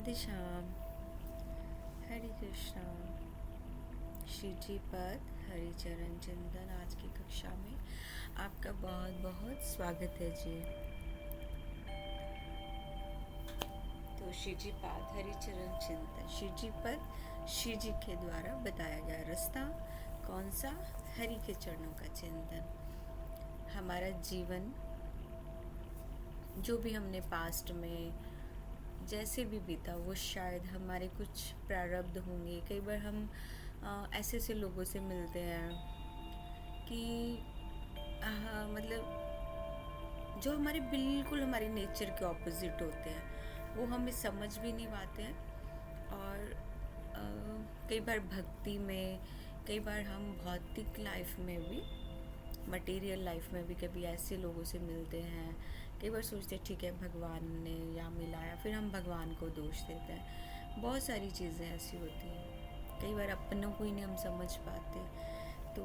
राधे श्याम। हरे कृष्णा। श्री जी पद हरिचरण चिंतन आज की कक्षा में आपका बहुत बहुत स्वागत है जी। तो श्री जी पद हरिचरण चिंतन, श्री जी पद श्री जी के द्वारा बताया गया रास्ता कौन सा? हरि के चरणों का चिंतन। हमारा जीवन जो भी हमने पास्ट में जैसे भी बीता वो शायद हमारे कुछ प्रारब्ध होंगे। कई बार हम ऐसे ऐसे लोगों से मिलते हैं कि मतलब जो हमारे बिल्कुल हमारे नेचर के ऑपोजिट होते हैं, वो हमें समझ भी नहीं पाते हैं। और कई बार भक्ति में, कई बार हम भौतिक लाइफ में भी, मटेरियल लाइफ में भी कभी ऐसे लोगों से मिलते हैं। कई बार सोचते हैं ठीक है भगवान ने या मिलाया, फिर हम भगवान को दोष देते हैं। बहुत सारी चीज़ें ऐसी होती हैं, कई बार अपनों को ही नहीं हम समझ पाते। तो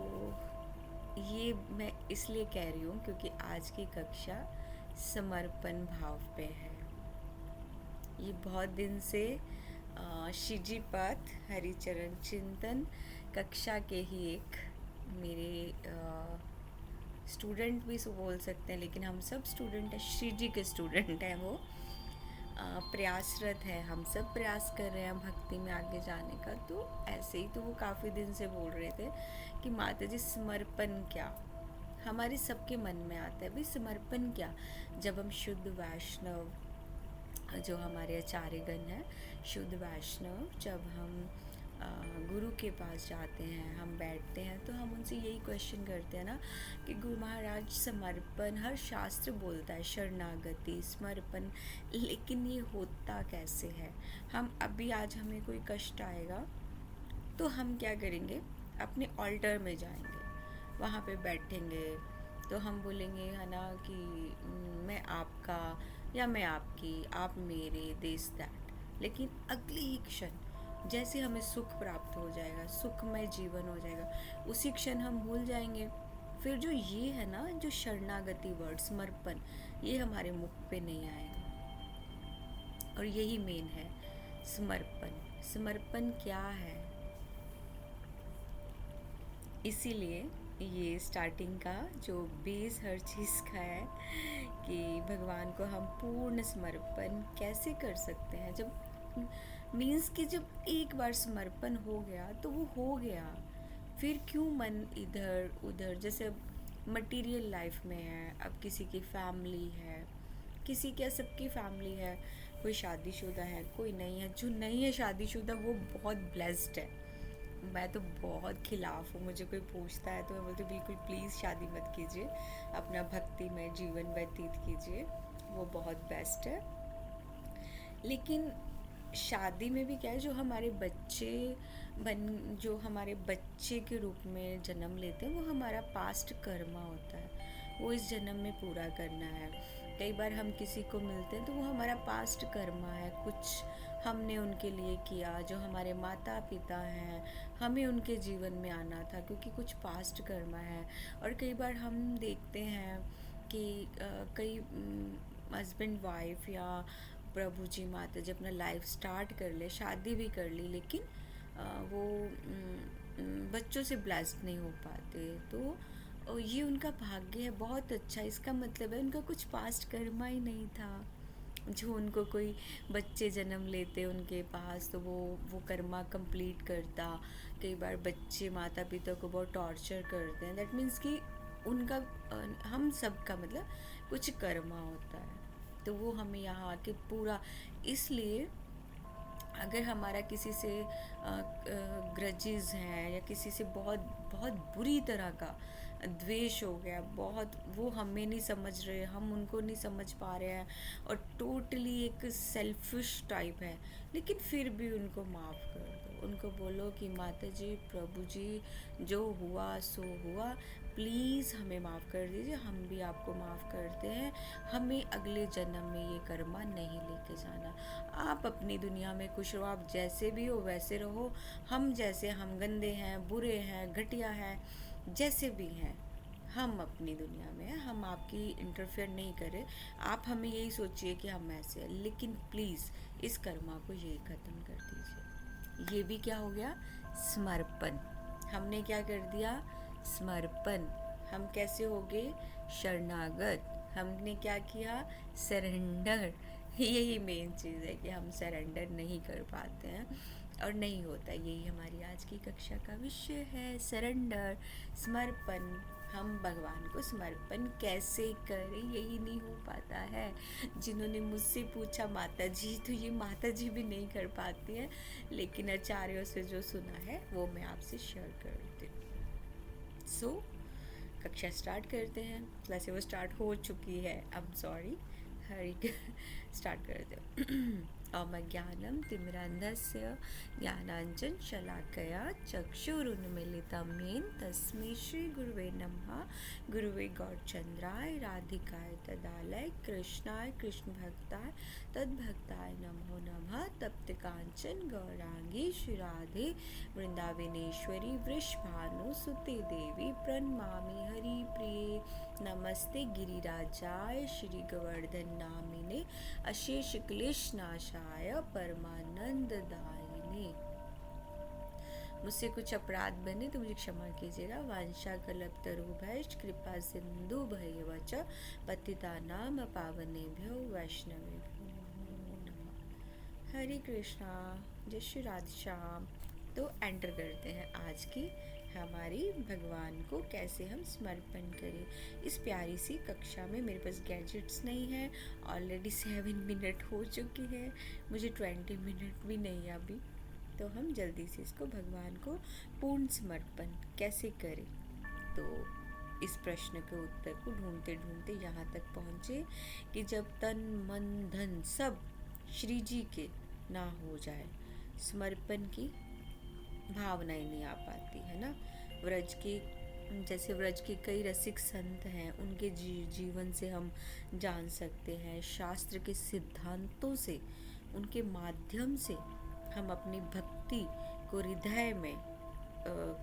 ये मैं इसलिए कह रही हूँ क्योंकि आज की कक्षा समर्पण भाव पे है। ये बहुत दिन से शिजी पाठ हरिचरण चिंतन कक्षा के ही एक मेरे स्टूडेंट भी बोल सकते हैं, लेकिन हम सब स्टूडेंट हैं, श्री जी के स्टूडेंट हैं। वो प्रयासरत है, हम सब प्रयास कर रहे हैं भक्ति में आगे जाने का। तो ऐसे ही तो वो काफ़ी दिन से बोल रहे थे कि माता जी समर्पण क्या, हमारे सबके मन में आता है भाई समर्पण क्या। जब हम शुद्ध वैष्णव, जो हमारे आचार्यगण हैं शुद्ध वैष्णव, जब हम गुरु के पास जाते हैं, हम बैठते हैं, तो हम उनसे यही क्वेश्चन करते हैं ना कि गुरु महाराज समर्पण, हर शास्त्र बोलता है शरणागति समर्पण, लेकिन ये होता कैसे है? हम अभी आज हमें कोई कष्ट आएगा तो हम क्या करेंगे? अपने ऑल्टर में जाएंगे, वहाँ पे बैठेंगे, तो हम बोलेंगे है ना कि मैं आपका या मैं आपकी, आप मेरे, दिस दैट। लेकिन अगले ही क्षण जैसे हमें सुख प्राप्त हो जाएगा, सुखमय जीवन हो जाएगा, उसी क्षण हम भूल जाएंगे। फिर जो ये है ना, जो शरणागति वर्ड समर्पण, ये हमारे मुख पे नहीं आएगा। और यही मेन है समर्पण। समर्पण क्या है? इसीलिए ये स्टार्टिंग का जो बेस हर चीज़ का है कि भगवान को हम पूर्ण समर्पण कैसे कर सकते हैं। जब मीन्स कि जब एक बार समर्पण हो गया तो वो हो गया, फिर क्यों मन इधर उधर? जैसे अब मटेरियल लाइफ में है, अब किसी की फैमिली है, किसी क्या सबकी फैमिली है, कोई शादीशुदा है, कोई नहीं है। जो नहीं है शादीशुदा वो बहुत ब्लेस्ड है। मैं तो बहुत खिलाफ हूँ, मुझे कोई पूछता है तो मैं बोलती हूँ बिल्कुल प्लीज़ शादी मत कीजिए, अपना भक्ति में जीवन व्यतीत कीजिए, वो बहुत बेस्ट है। लेकिन शादी में भी क्या है, जो हमारे बच्चे जो हमारे बच्चे के रूप में जन्म लेते हैं, वो हमारा पास्ट कर्मा होता है, वो इस जन्म में पूरा करना है। कई बार हम किसी को मिलते हैं तो वो हमारा पास्ट कर्मा है, कुछ हमने उनके लिए किया, जो हमारे माता पिता हैं, हमें उनके जीवन में आना था क्योंकि कुछ पास्ट कर्मा है। और कई बार हम देखते हैं कि कई हस्बैंड वाइफ या प्रभु जी माता जी अपना लाइफ स्टार्ट कर ले, शादी भी कर ली, लेकिन वो बच्चों से ब्लेस्ड नहीं हो पाते। तो ये उनका भाग्य है, बहुत अच्छा। इसका मतलब है उनका कुछ पास्ट कर्मा ही नहीं था, जो उनको कोई बच्चे जन्म लेते उनके पास तो वो कर्मा कंप्लीट करता। कई बार बच्चे माता पिता को बहुत टॉर्चर करते हैं, दैट मीन्स कि उनका हम सब का मतलब कुछ कर्मा होता है, तो वो हमें यहाँ आके पूरा। इसलिए अगर हमारा किसी से ग्रजेस हैं या किसी से बहुत बहुत बुरी तरह का द्वेष हो गया, बहुत, वो हमें नहीं समझ रहे, हम उनको नहीं समझ पा रहे हैं, और टोटली एक सेल्फिश टाइप है, लेकिन फिर भी उनको माफ़ कर दो। उनको बोलो कि माता जी प्रभु जी जो हुआ सो हुआ, प्लीज़ हमें माफ़ कर दीजिए, हम भी आपको माफ़ करते हैं, हमें अगले जन्म में ये कर्मा नहीं लेके जाना। आप अपनी दुनिया में खुश रहो, आप जैसे भी हो वैसे रहो, हम जैसे, हम गंदे हैं, बुरे हैं, घटिया हैं, जैसे भी हैं, हम अपनी दुनिया में हैं, हम आपकी इंटरफेयर नहीं करें। आप हमें यही सोचिए कि हम ऐसे हैं, लेकिन प्लीज़ इस कर्मा को यही ख़त्म कर दीजिए। ये भी क्या हो गया? समर्पण। हमने क्या कर दिया? समर्पण। हम कैसे हो गए? शरणागत। हमने क्या किया? सरेंडर। यही मेन चीज़ है कि हम सरेंडर नहीं कर पाते हैं और नहीं होता। यही हमारी आज की कक्षा का विषय है, सरेंडर, समर्पण। हम भगवान को समर्पण कैसे करें, यही नहीं हो पाता है। जिन्होंने मुझसे पूछा माता जी, तो ये माता जी भी नहीं कर पाती हैं, लेकिन आचार्यों से जो सुना है वो मैं आपसे शेयर कर देती हूँ। सो कक्षा स्टार्ट करते हैं। वैसे वो स्टार्ट हो चुकी है, I am sorry. Hari start करते हैं। अज्ञानं तिमिरान्धस्य ज्ञानाञ्जन शलाकया चक्षुरुन्मीलितं येन तस्मै श्रीगुरुवे नमः। गुरुवे गौरचंद्राय राधिकाय तदालय कृष्णाय कृष्णभक्ताय तद्भक्ताय नमो नमः। तप्त कांचन गौरांगी श्री राधे वृंदावनेश्वरी वृषभानुसुते देवी प्रणमामि हरिप्रिये। नमस्ते गिरिराजाय श्री गोवर्धन नामिने अशेष क्लेशनाशाय परमानंददायिने। मुझसे कुछ अपराध बने तो मुझे क्षमा कीजिएगा। वांछा कल्पतरुभ्यश्च कृपा सिंधु भैवच पतितानां पावनेभ्यो वैष्णवेभ्यो नमो नमः। हरे कृष्णा, जय श्री राधे श्याम। तो एंटर करते हैं आज की हमारी भगवान को कैसे हम समर्पण करें इस प्यारी सी कक्षा में। मेरे पास गैजेट्स नहीं है, ऑलरेडी 7 मिनट हो चुके हैं, मुझे 20 मिनट भी नहीं है अभी। तो हम जल्दी से इसको भगवान को पूर्ण समर्पण कैसे करें। तो इस प्रश्न के उत्तर को ढूंढते ढूंढते यहाँ तक पहुँचे कि जब तन मन धन सब श्री जी के ना हो जाए, समर्पण की भावना ही नहीं आ पाती है ना। व्रज के जैसे व्रज के कई रसिक संत हैं, उनके जीवन से हम जान सकते हैं, शास्त्र के सिद्धांतों से, उनके माध्यम से हम अपनी भक्ति को हृदय में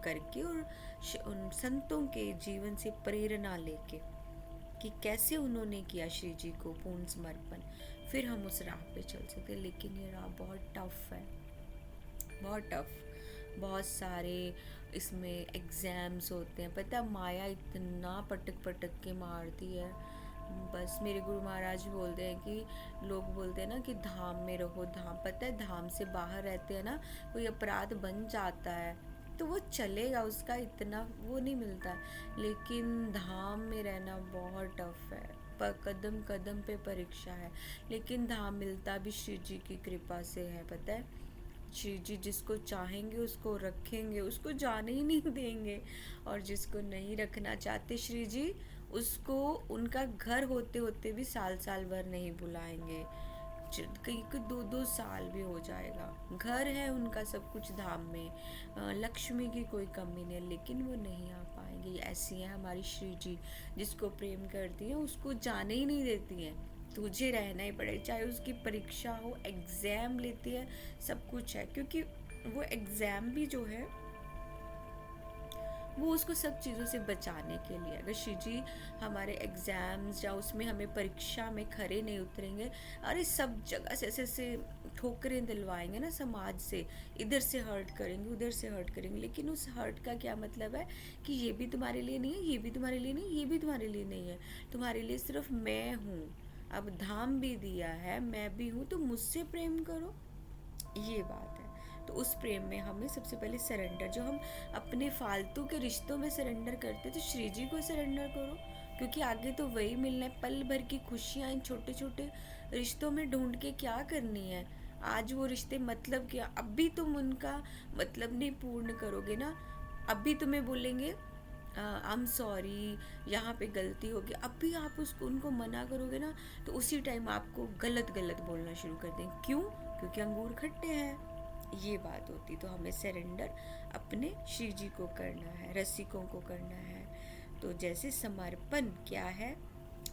करके और उन संतों के जीवन से प्रेरणा लेके कि कैसे उन्होंने किया श्री जी को पूर्ण समर्पण, फिर हम उस राह पे चल सकते। लेकिन ये राह बहुत टफ है, बहुत टफ। बहुत सारे इसमें एग्ज़ाम्स होते हैं, पता है माया इतना पटक पटक के मारती है। बस मेरे गुरु महाराज बोलते हैं कि लोग बोलते हैं ना कि धाम में रहो, धाम, पता है धाम से बाहर रहते हैं ना, कोई अपराध बन जाता है तो वो चलेगा, उसका इतना वो नहीं मिलता, लेकिन धाम में रहना बहुत टफ है। पर कदम कदम पे परीक्षा है, लेकिन धाम मिलता भी श्री जी की कृपा से है। पता है श्री जी जिसको चाहेंगे उसको रखेंगे, उसको जाने ही नहीं देंगे, और जिसको नहीं रखना चाहते श्री जी, उसको उनका घर होते होते भी साल साल भर नहीं बुलाएंगे। कहीं को 2-2 साल भी हो जाएगा। घर है उनका सब कुछ धाम में, लक्ष्मी की कोई कमी नहीं, लेकिन वो नहीं आ पाएंगे। ऐसी हैं हमारी श्री जी, जिसको प्रेम करती हैं उसको जाने ही नहीं देती हैं। तुझे रहना ही पड़ेगा, चाहे उसकी परीक्षा हो, एग्ज़ाम लेती है, सब कुछ है, क्योंकि वो एग्ज़ाम भी जो है वो उसको सब चीज़ों से बचाने के लिए। अगर श्री जी हमारे एग्ज़ाम्स या उसमें हमें परीक्षा में खरे नहीं उतरेंगे, अरे सब जगह से ऐसे ऐसे ठोकरें दिलवाएंगे ना समाज से, इधर से हर्ट करेंगे, उधर से हर्ट करेंगे, लेकिन उस हर्ट का क्या मतलब है कि ये भी तुम्हारे लिए नहीं है, ये भी तुम्हारे लिए नहीं, ये भी तुम्हारे लिए नहीं है, तुम्हारे लिए सिर्फ मैं हूँ। अब धाम भी दिया है, मैं भी हूँ, तो मुझसे प्रेम करो, ये बात है। तो उस प्रेम में हमें सबसे पहले सरेंडर, जो हम अपने फालतू के रिश्तों में सरेंडर करते, तो श्री जी को सरेंडर करो, क्योंकि आगे तो वही मिलना है। पल भर की खुशियाँ इन छोटे छोटे रिश्तों में ढूंढ के क्या करनी है। आज वो रिश्ते मतलब क्या, अब भी तुम उनका मतलब नहीं पूर्ण करोगे ना, अब भी तुम्हें बोलेंगे आई एम सॉरी, यहाँ पे गलती होगी, अब भी आप उसको उनको मना करोगे ना, तो उसी टाइम आपको गलत गलत बोलना शुरू कर देंगे। क्यों? क्योंकि अंगूर खट्टे हैं, ये बात होती। तो हमें सरेंडर अपने श्री जी को करना है, रसिकों को करना है। तो जैसे समर्पण क्या है,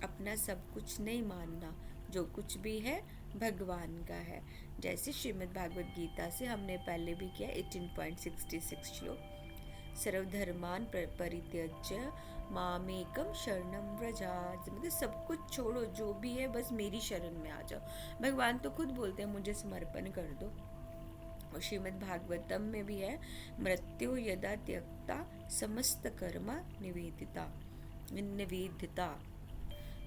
अपना सब कुछ नहीं मानना, जो कुछ भी है भगवान का है। जैसे श्रीमद् भागवत गीता से हमने पहले भी किया, 18.66 श्लोक, सर्वधर्मान् परित्यज्य मामेकम शरणम व्रजा, मतलब सब कुछ छोड़ो जो भी है, बस मेरी शरण में आ जाओ। भगवान तो खुद बोलते हैं मुझे समर्पण कर दो। और श्रीमद् भागवतम में भी है, मृत्यु यदा त्यक्ता समस्त कर्मा निवेदिता।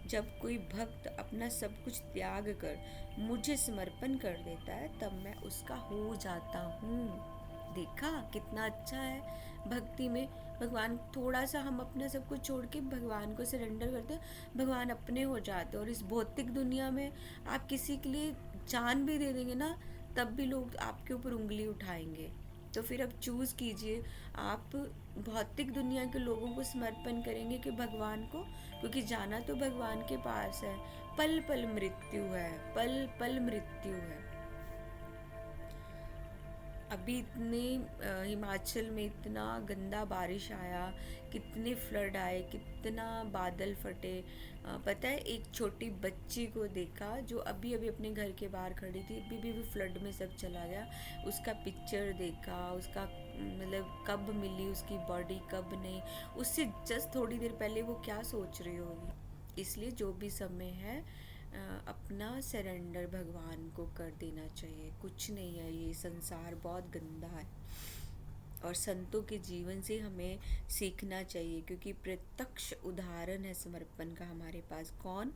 जब कोई भक्त अपना सब कुछ त्याग कर मुझे समर्पण कर देता है तब मैं उसका हो जाता हूँ। देखा कितना अच्छा है भक्ति में। भगवान, थोड़ा सा हम अपना सब कुछ छोड़ के भगवान को सरेंडर करते हैं, भगवान अपने हो जाते हैं। और इस भौतिक दुनिया में आप किसी के लिए जान भी दे देंगे ना, तब भी लोग आपके ऊपर उंगली उठाएंगे। तो फिर अब चूज़ कीजिए, आप भौतिक दुनिया के लोगों को समर्पण करेंगे कि भगवान को, क्योंकि जाना तो भगवान के पास है। पल पल मृत्यु है, पल पल मृत्यु है। अभी इतने हिमाचल में इतना गंदा बारिश आया, कितने फ्लड आए, कितना बादल फटे। पता है, एक छोटी बच्ची को देखा जो अभी अभी अपने घर के बाहर खड़ी थी, अभी भी फ्लड में सब चला गया। उसका पिक्चर देखा, उसका मतलब कब मिली उसकी बॉडी, कब नहीं, उससे जस्ट थोड़ी देर पहले वो क्या सोच रही होगी। इसलिए जो भी समय है अपना सरेंडर भगवान को कर देना चाहिए। कुछ नहीं है, ये संसार बहुत गंदा है। और संतों के जीवन से हमें सीखना चाहिए, क्योंकि प्रत्यक्ष उदाहरण है समर्पण का हमारे पास। कौन?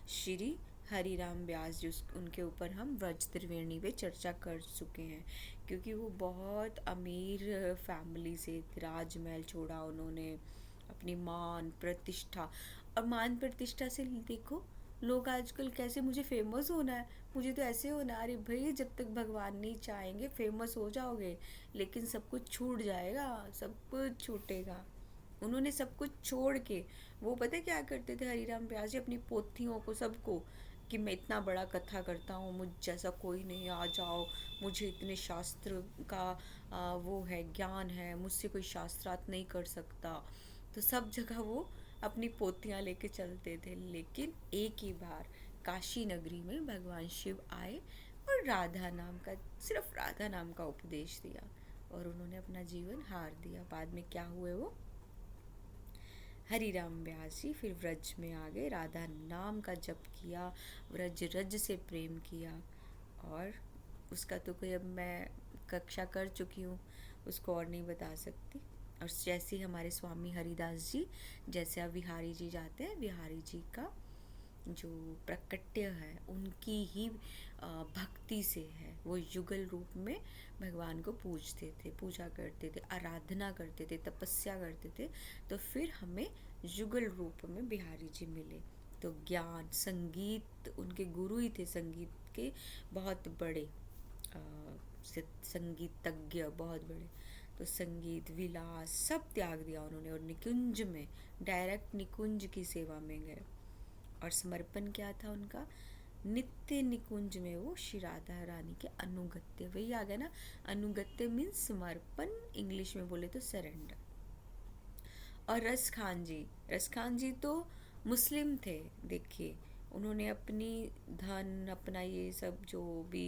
श्री हरिराम व्यास जी। उनके ऊपर हम व्रज त्रिवेणी पे चर्चा कर चुके हैं, क्योंकि वो बहुत अमीर फैमिली से, राजमहल छोड़ा उन्होंने, अपनी मान प्रतिष्ठा। और मान प्रतिष्ठा से देखो लोग आजकल कैसे, मुझे फेमस होना है, मुझे तो ऐसे होना है। अरे भाई, जब तक भगवान नहीं चाहेंगे फेमस हो जाओगे, लेकिन सब कुछ छूट जाएगा, सब कुछ छूटेगा। उन्होंने सब कुछ छोड़ के, वो पता है क्या करते थे हरिराम व्यास जी, अपनी पोथियों को सबको, कि मैं इतना बड़ा कथा करता हूँ, मुझ जैसा कोई नहीं, आ जाओ, मुझे इतने शास्त्र का वो है, ज्ञान है, मुझसे कोई शास्त्रार्थ नहीं कर सकता। तो सब जगह वो अपनी पोतियाँ लेके चलते थे। लेकिन एक ही बार काशी नगरी में भगवान शिव आए और राधा नाम का, सिर्फ राधा नाम का उपदेश दिया, और उन्होंने अपना जीवन हार दिया। बाद में क्या हुए वो? हरिराम व्यास जी फिर व्रज में आ गए, राधा नाम का जप किया, व्रज रज से प्रेम किया। और उसका तो कोई, अब मैं कक्षा कर चुकी हूँ, उसको और नहीं बता सकती। और जैसे हमारे स्वामी हरिदास जी, जैसे अब बिहारी जी जाते हैं, बिहारी जी का जो प्रकट्य है उनकी ही भक्ति से है। वो युगल रूप में भगवान को पूजते थे, पूजा करते थे, आराधना करते थे, तपस्या करते थे। तो फिर हमें युगल रूप में बिहारी जी मिले। तो ज्ञान, संगीत, उनके गुरु ही थे संगीत के बहुत बड़े, संगीतज्ञ बहुत बड़े। तो संगीत, विलास सब त्याग दिया उन्होंने, और निकुंज में, डायरेक्ट निकुंज की सेवा में गए। और समर्पण क्या था उनका? नित्य निकुंज में वो श्री राधा रानी के अनुगत्य, वही आ गया ना, अनुगत्य मीन्स समर्पण, इंग्लिश में बोले तो सरेंडर। और रस खान जी तो मुस्लिम थे। देखिए, उन्होंने अपनी धन, अपना ये सब जो भी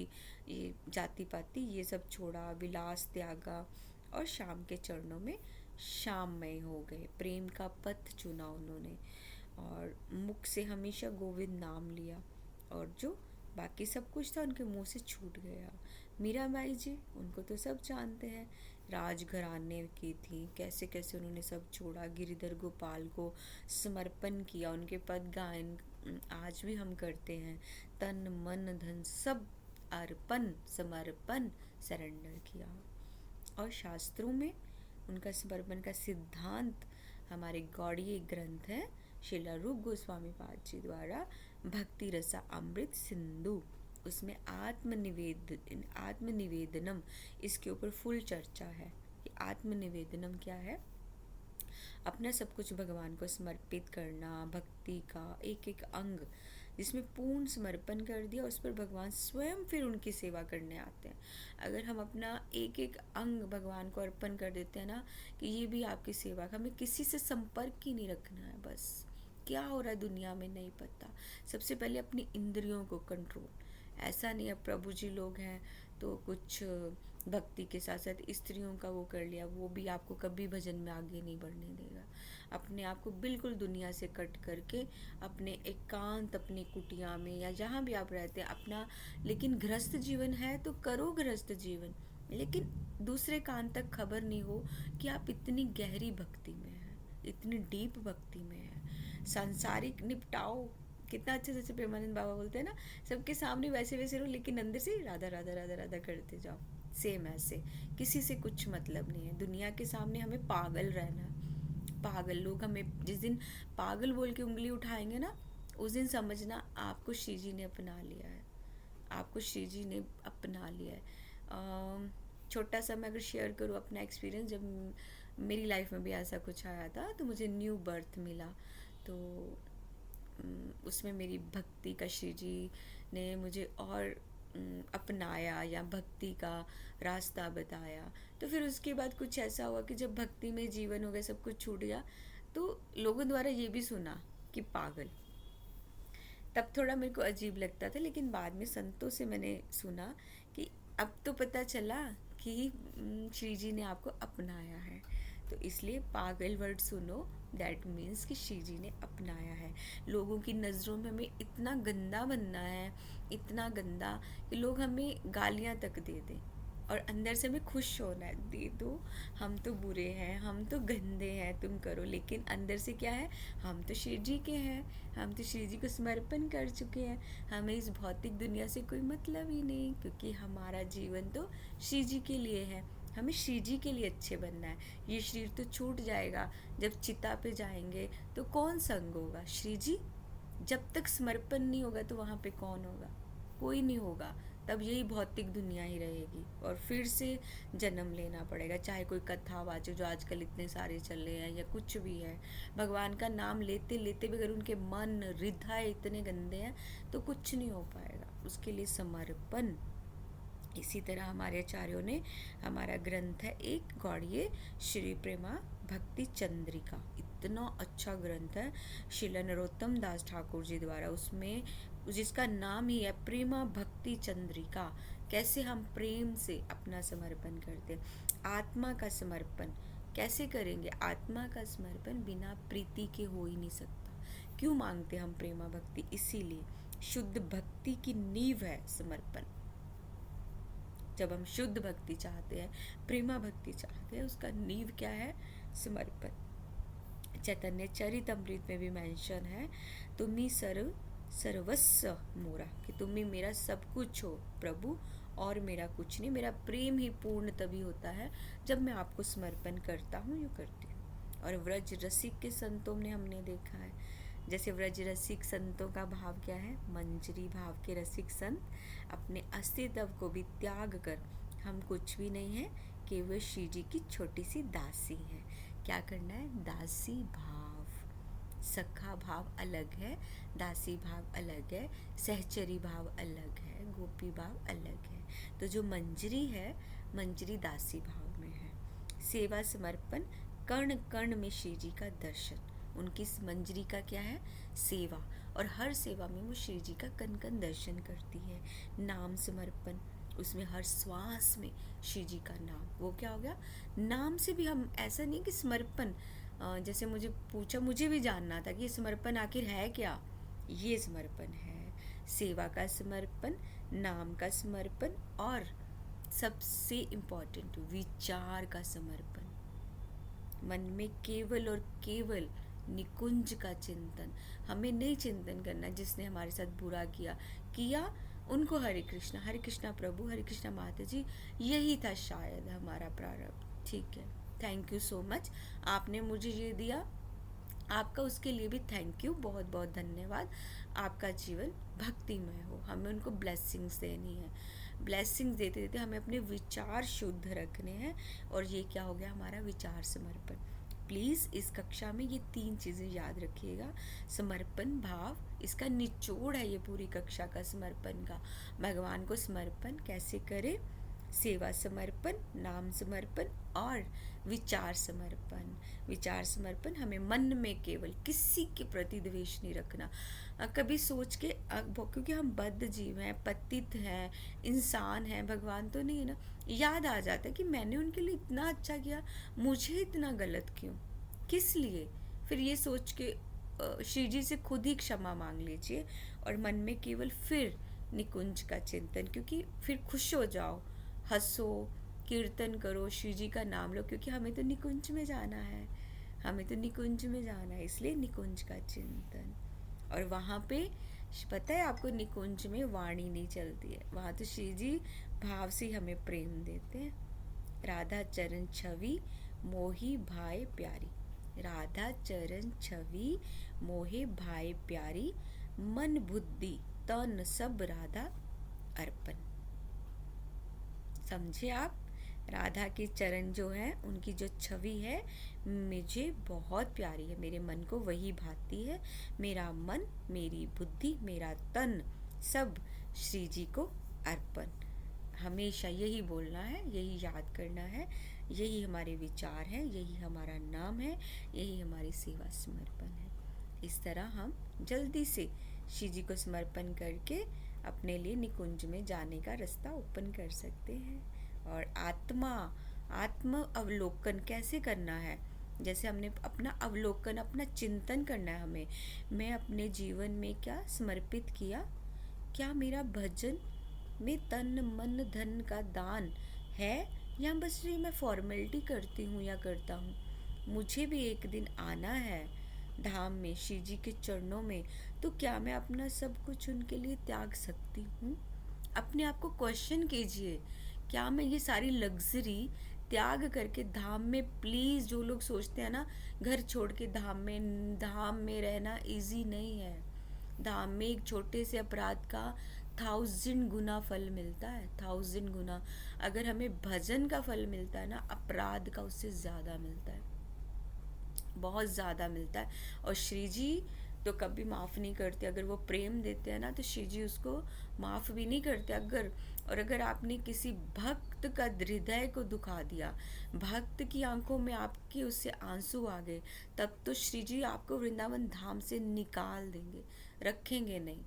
ये जाति पाति ये सब छोड़ा, विलास त्यागा, और शाम के चरणों में शाममय हो गए। प्रेम का पथ चुना उन्होंने, और मुख से हमेशा गोविंद नाम लिया, और जो बाकी सब कुछ था उनके मुंह से छूट गया। मीराबाई जी, उनको तो सब जानते हैं, राजघराने की थी, कैसे कैसे उन्होंने सब छोड़ा, गिरिधर गोपाल को समर्पण किया। उनके पद गायन आज भी हम करते हैं, तन मन धन सब अर्पण, समर्पण, सरेंडर किया। और शास्त्रों में उनका समर्पण का सिद्धांत हमारे गौड़ीय ग्रंथ है, श्रीला रूप गोस्वामी पाद जी द्वारा भक्ति रसा अमृत सिंधु, उसमें आत्मनिवेदनम, इसके ऊपर फुल चर्चा है कि आत्मनिवेदनम क्या है। अपना सब कुछ भगवान को समर्पित करना, भक्ति का एक एक अंग जिसमें पूर्ण समर्पण कर दिया, उस पर भगवान स्वयं फिर उनकी सेवा करने आते हैं। अगर हम अपना एक एक अंग भगवान को अर्पण कर देते हैं ना, कि ये भी आपकी सेवा, हमें किसी से संपर्क ही नहीं रखना है, बस क्या हो रहा है दुनिया में नहीं पता। सबसे पहले अपनी इंद्रियों को कंट्रोल। ऐसा नहीं है प्रभु जी लोग हैं तो कुछ भक्ति के साथ साथ स्त्रियों का वो कर लिया, वो भी आपको कभी भजन में आगे नहीं बढ़ने देगा। अपने आप को बिल्कुल दुनिया से कट करके अपने एकांत, अपनी कुटिया में या जहाँ भी आप रहते हैं अपना, लेकिन गृहस्थ जीवन है तो करो गृहस्थ जीवन, लेकिन दूसरे कान तक खबर नहीं हो कि आप इतनी गहरी भक्ति में हैं, इतनी डीप भक्ति में हैं। सांसारिक निपटाओ, कितना अच्छे से प्रेमानंद बाबा बोलते हैं ना, सबके सामने वैसे वैसे रहो लेकिन अंदर से राधा राधा राधा राधा करते जाओ। सेम ऐसे किसी से कुछ मतलब नहीं है, दुनिया के सामने हमें पागल रहना है। पागल लोग हमें जिस दिन पागल बोल के उंगली उठाएंगे ना, उस दिन समझना आपको श्री जी ने अपना लिया है, आपको श्री जी ने अपना लिया है। छोटा सा मैं अगर शेयर करूँ अपना एक्सपीरियंस, जब मेरी लाइफ में भी ऐसा कुछ आया था तो मुझे न्यू बर्थ मिला, तो उसमें मेरी भक्ति का श्री जी ने मुझे और अपनाया या भक्ति का रास्ता बताया। तो फिर उसके बाद कुछ ऐसा हुआ कि जब भक्ति में जीवन हो गया, सब कुछ छूट गया, तो लोगों द्वारा ये भी सुना कि पागल। तब थोड़ा मेरे को अजीब लगता था, लेकिन बाद में संतों से मैंने सुना कि अब तो पता चला कि श्री जी ने आपको अपनाया है। तो इसलिए पागल वर्ड सुनो, दैट मीन्स कि श्री जी ने अपनाया है। लोगों की नज़रों में हमें इतना गंदा बनना है, इतना गंदा कि लोग हमें गालियाँ तक दे दें, और अंदर से हमें खुश होना है, दे दो, हम तो बुरे हैं, हम तो गंदे हैं, तुम करो। लेकिन अंदर से क्या है, हम तो श्री जी के हैं, हम तो श्री जी को समर्पण कर चुके हैं, हमें इस भौतिक दुनिया से कोई मतलब ही नहीं, क्योंकि हमारा जीवन तो श्री जी के लिए है, हमें श्री जी के लिए अच्छे बनना है। ये शरीर तो छूट जाएगा, जब चिता पे जाएंगे तो कौन संग होगा, श्री जी। जब तक समर्पण नहीं होगा तो वहाँ पे कौन होगा, कोई नहीं होगा। तब यही भौतिक दुनिया ही रहेगी और फिर से जन्म लेना पड़ेगा, चाहे कोई कथावाचक जो आजकल इतने सारे चल रहे हैं या कुछ भी है। भगवान का नाम लेते लेते भी अगर उनके मन हृदय इतने गंदे हैं तो कुछ नहीं हो पाएगा, उसके लिए समर्पण। इसी तरह हमारे आचार्यों ने, हमारा ग्रंथ है एक गौड़िए श्री प्रेमा भक्ति चंद्रिका, इतना अच्छा ग्रंथ है श्रील नरोत्तम दास ठाकुर जी द्वारा, उसमें जिसका नाम ही है प्रेमा भक्ति चंद्रिका। कैसे हम प्रेम से अपना समर्पण करते, आत्मा का समर्पण कैसे करेंगे। आत्मा का समर्पण बिना प्रीति के हो ही नहीं सकता। क्यों मांगते हम प्रेमा भक्ति, इसीलिए शुद्ध भक्ति की नींव है समर्पण। जब हम शुद्ध भक्ति चाहते हैं, प्रेमा भक्ति चाहते हैं, उसका नींव क्या है, समर्पण। चैतन्य चरितमृत में भी मेंशन है, तुम्ही सर्वस्व मोरा, कि तुम ही मेरा सब कुछ हो प्रभु, और मेरा कुछ नहीं। मेरा प्रेम ही पूर्ण तभी होता है जब मैं आपको समर्पण करता हूँ, यूँ करती हूँ। और व्रज रसिक के संतों ने हमने देखा है, जैसे व्रज रसिक संतों का भाव क्या है, मंजरी भाव के रसिक संत अपने अस्तित्व को भी त्याग कर, हम कुछ भी नहीं है, केवल श्री जी की छोटी सी दासी है। क्या करना है, दासी भाव। सखा भाव अलग है, दासी भाव अलग है, सहचरी भाव अलग है, गोपी भाव अलग है। तो जो मंजरी है, मंजरी दासी भाव में है। सेवा समर्पण, कर्ण कर्ण में श्री जी का दर्शन। उनकी मंजरी का क्या है, सेवा, और हर सेवा में वो श्री जी का कन कन दर्शन करती है। नाम समर्पण, उसमें हर श्वास में श्री जी का नाम, वो क्या हो गया, नाम से भी हम ऐसा नहीं कि समर्पण, जैसे मुझे पूछा, मुझे भी जानना था कि समर्पण आखिर है क्या। ये समर्पण है, सेवा का समर्पण, नाम का समर्पण, और सबसे इम्पोर्टेंट विचार का समर्पण। मन में केवल और केवल निकुंज का चिंतन। हमें नहीं चिंतन करना जिसने हमारे साथ बुरा किया उनको हरे कृष्णा प्रभु, हरे कृष्णा माता जी, यही था शायद हमारा प्रारब्ध। ठीक है, थैंक यू सो मच, आपने मुझे ये दिया, आपका उसके लिए भी थैंक यू, बहुत बहुत धन्यवाद। आपका जीवन भक्तिमय हो, हमें उनको ब्लेसिंग्स देनी है। ब्लेसिंग्स देते देते हमें अपने विचार शुद्ध रखने हैं, और ये क्या हो गया, हमारा विचार समर्पण। प्लीज़ इस कक्षा में ये 3 चीज़ें याद रखिएगा। समर्पण भाव, इसका निचोड़ है ये पूरी कक्षा का, समर्पण का। भगवान को समर्पण कैसे करें, सेवा समर्पण, नाम समर्पण और विचार समर्पण। विचार समर्पण, हमें मन में केवल किसी के प्रति द्वेष नहीं रखना। कभी सोच के क्योंकि हम बद्ध जीव हैं, पतित हैं, इंसान हैं, भगवान तो नहीं है ना, याद आ जाता है कि मैंने उनके लिए इतना अच्छा किया, मुझे इतना गलत क्यों, किस लिए। फिर ये सोच के श्री जी से खुद ही क्षमा मांग लीजिए और मन में केवल फिर निकुंज का चिंतन, क्योंकि फिर खुश हो जाओ, हंसो, कीर्तन करो, श्री जी का नाम लो, क्योंकि हमें तो निकुंज में जाना है, हमें तो निकुंज में जाना है, इसलिए निकुंज का चिंतन। और वहाँ पे पता है आपको, निकुंज में वाणी नहीं चलती है, वहाँ तो श्री जी भाव से हमें प्रेम देते हैं। राधा चरण छवि मोही भाई प्यारी, राधा चरण छवि मोहे भाई प्यारी, मन बुद्धि तन सब राधा अर्पण। समझे आप, राधा के चरण जो है, उनकी जो छवि है मुझे बहुत प्यारी है, मेरे मन को वही भाती है, मेरा मन, मेरी बुद्धि, मेरा तन सब श्री जी को अर्पण। हमेशा यही बोलना है, यही याद करना है, यही हमारे विचार हैं, यही हमारा नाम है, यही हमारी सेवा समर्पण है। इस तरह हम जल्दी से श्री जी को समर्पण करके अपने लिए निकुंज में जाने का रास्ता ओपन कर सकते हैं। और आत्म अवलोकन कैसे करना है, जैसे हमने अपना अवलोकन, अपना चिंतन करना है हमें, मैं अपने जीवन में क्या समर्पित किया, क्या मेरा भजन में तन मन धन का दान है, या बस ये मैं फॉर्मेलिटी करती हूँ या करता हूँ। मुझे भी एक दिन आना है धाम में, श्री जी के चरणों में, तो क्या मैं अपना सब कुछ उनके लिए त्याग सकती हूँ। अपने आप को क्वेश्चन कीजिए, क्या मैं ये सारी लग्जरी त्याग करके धाम में, प्लीज़, जो लोग सोचते हैं ना घर छोड़ के धाम में रहना इजी नहीं है। धाम में एक छोटे से अपराध का 1000 गुना फल मिलता है, 1000 गुना। अगर हमें भजन का फल मिलता है ना, अपराध का उससे ज़्यादा मिलता है, बहुत ज़्यादा मिलता है। और श्री जी तो कभी माफ़ नहीं करते, अगर वो प्रेम देते हैं ना तो श्री जी उसको माफ़ भी नहीं करते। अगर आपने किसी भक्त का हृदय को दुखा दिया, भक्त की आंखों में आपके उससे आंसू आ गए, तब तो श्री जी आपको वृंदावन धाम से निकाल देंगे, रखेंगे नहीं,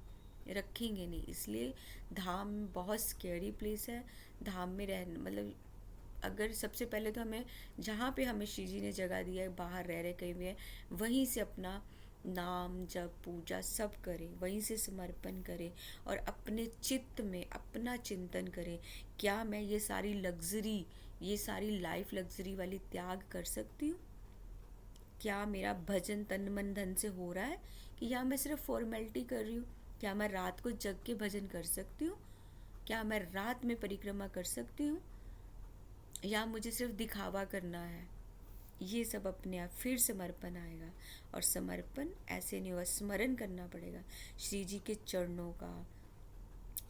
रखेंगे नहीं। इसलिए धाम बहुत स्कैरी प्लेस है। धाम में रहना मतलब, अगर सबसे पहले तो हमें जहाँ पे हमें श्री जी ने जगह दिया है, बाहर रह रहे कहीं भी है, वहीं से अपना नाम जप पूजा सब करें, वहीं से समर्पण करें और अपने चित्त में अपना चिंतन करें, क्या मैं ये सारी लग्जरी, ये सारी लाइफ लग्जरी वाली त्याग कर सकती हूँ। क्या मेरा भजन तन मन धन से हो रहा है, कि या मैं सिर्फ फॉर्मेलिटी कर रही हूँ। क्या मैं रात को जग के भजन कर सकती हूँ, क्या मैं रात में परिक्रमा कर सकती हूँ, या मुझे सिर्फ दिखावा करना है। ये सब अपने आप फिर समर्पण आएगा। और समर्पण ऐसे नहीं हुआ, स्मरण करना पड़ेगा श्री जी के चरणों का।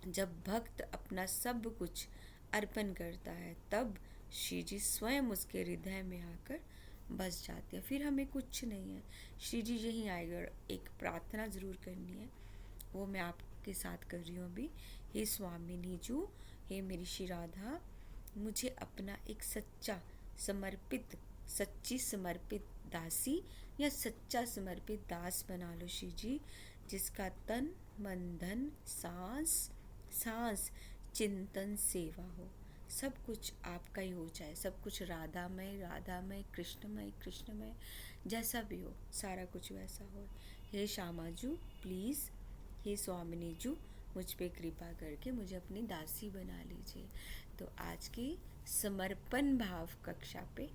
जब भक्त अपना सब कुछ अर्पण करता है, तब श्री जी स्वयं उसके हृदय में आकर बस जाते हैं, फिर हमें कुछ नहीं है, श्री जी यहीं आएगा। एक प्रार्थना ज़रूर करनी है, वो मैं आपके साथ कर रही हूँ अभी। हे स्वामिनी जू, हे मेरी श्री राधा, मुझे अपना एक सच्ची समर्पित दासी या सच्चा समर्पित दास बना लो श्री जी, जिसका तन मन धन सांस सांस चिंतन सेवा हो, सब कुछ आपका ही हो जाए, सब कुछ राधामय राधामय, कृष्णमय कृष्णमय, जैसा भी हो सारा कुछ वैसा हो। हे श्यामाजू प्लीज़, हे स्वामिनी जू, मुझ पे कृपा करके मुझे अपनी दासी बना लीजिए। तो आज की समर्पण भाव कक्षा पे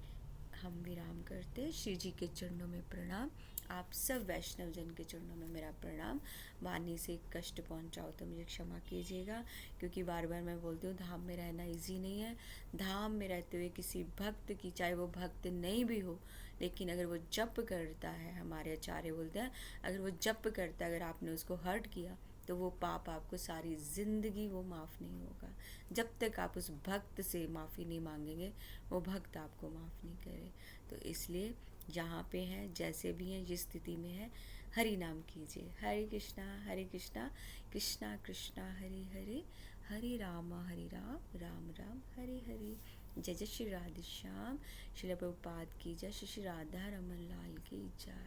हम विराम करते हैं। श्री जी के चरणों में प्रणाम, आप सब वैष्णव जन के चरणों में मेरा प्रणाम। वाणी से कष्ट पहुंचाओ तो मुझे क्षमा कीजिएगा, क्योंकि बार बार मैं बोलती हूँ धाम में रहना इजी नहीं है। धाम में रहते हुए किसी भक्त की, चाहे वो भक्त नहीं भी हो, लेकिन अगर वो जप करता है, हमारे आचार्य बोलते हैं, अगर वो जप करता है, अगर आपने उसको हर्ट किया, तो वो पाप आपको सारी ज़िंदगी वो माफ़ नहीं होगा। जब तक आप उस भक्त से माफ़ी नहीं मांगेंगे, वो भक्त आपको माफ़ नहीं करे। तो इसलिए जहाँ पे हैं, जैसे भी हैं, जिस स्थिति में है, हरि नाम कीजिए। हरे कृष्णा कृष्णा कृष्णा हरे हरे, हरे राम राम राम हरे हरे। जय जय श्री राधे श्याम। श्रील प्रभुपाद की जय। श्री श्री राधा रमन लाल की जय।